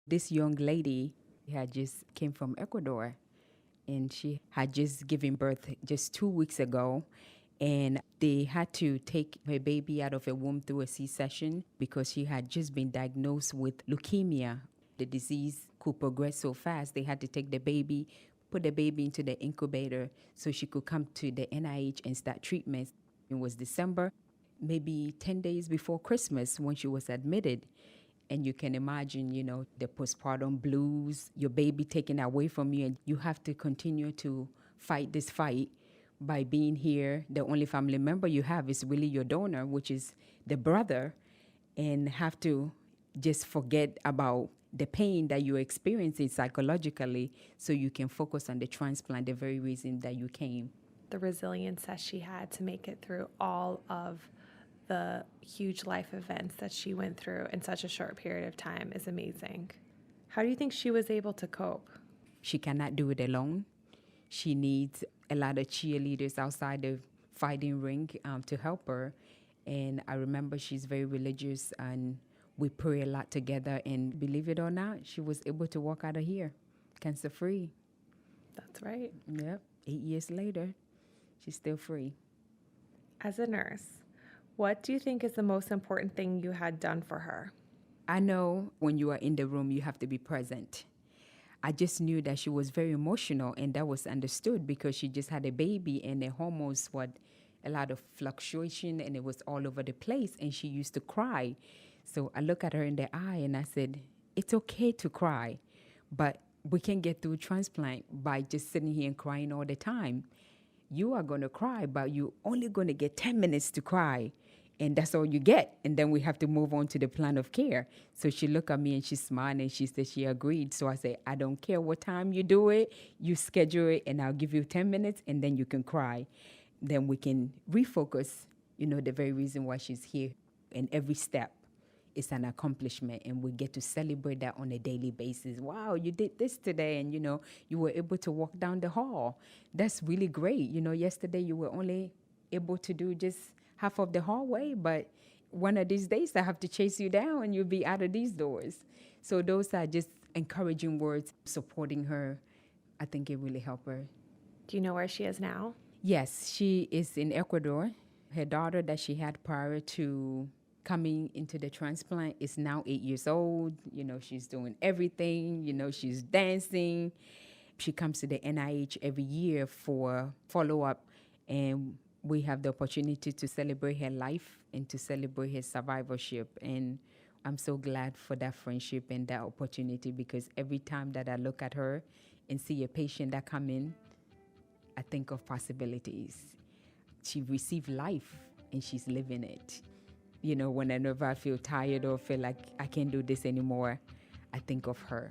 This young lady had just came from Ecuador, and she had just given birth just 2 weeks ago. And they had to take her baby out of her womb through a C-section because she had just been diagnosed with leukemia. The disease could progress so fast, they had to take the baby, put the baby into the incubator so she could come to the NIH and start treatment. It was December, maybe 10 days before Christmas when she was admitted. And you can imagine, the postpartum blues, your baby taken away from you, and you have to continue to fight this fight by being here. The only family member you have is really your donor, which is the brother, and have to just forget about the pain that you're experiencing psychologically so you can focus on the transplant, the very reason that you came. The resilience that she had to make it through all of the huge life events that she went through in such a short period of time is amazing. How do you think she was able to cope? She cannot do it alone. She needs a lot of cheerleaders outside the fighting ring to help her. And I remember she's very religious, and we pray a lot together. And believe it or not, she was able to walk out of here cancer free. That's right. Yep. 8 years later, she's still free. As a nurse, what do you think is the most important thing you had done for her? I know when you are in the room, you have to be present. I just knew that she was very emotional, and that was understood because she just had a baby, and the hormones were a lot of fluctuation, and it was all over the place, and she used to cry. So I looked at her in the eye and I said, it's okay to cry, but we can get through transplant by just sitting here and crying all the time. You are going to cry, but you're only going to get 10 minutes to cry. And that's all you get. And then we have to move on to the plan of care. So she looked at me and she smiled and she said she agreed. So I said, I don't care what time you do it. You schedule it and I'll give you 10 minutes and then you can cry. Then we can refocus, the very reason why she's here. And every step is an accomplishment, and we get to celebrate that on a daily basis. Wow, you did this today, and you were able to walk down the hall. That's really great. Yesterday you were only able to do just half of the hallway, but one of these days I have to chase you down and you'll be out of these doors. So those are just encouraging words, supporting her. I think it really helped her. Do you know where she is now? Yes, she is in Ecuador. Her daughter that she had prior to coming into the transplant is now 8 years old. She's doing everything. She's dancing. She comes to the NIH every year for follow-up, and we have the opportunity to celebrate her life and to celebrate her survivorship. And I'm so glad for that friendship and that opportunity, because every time that I look at her and see a patient that come in, I think of possibilities. She received life and she's living it. Whenever I feel tired or feel like I can't do this anymore, I think of her.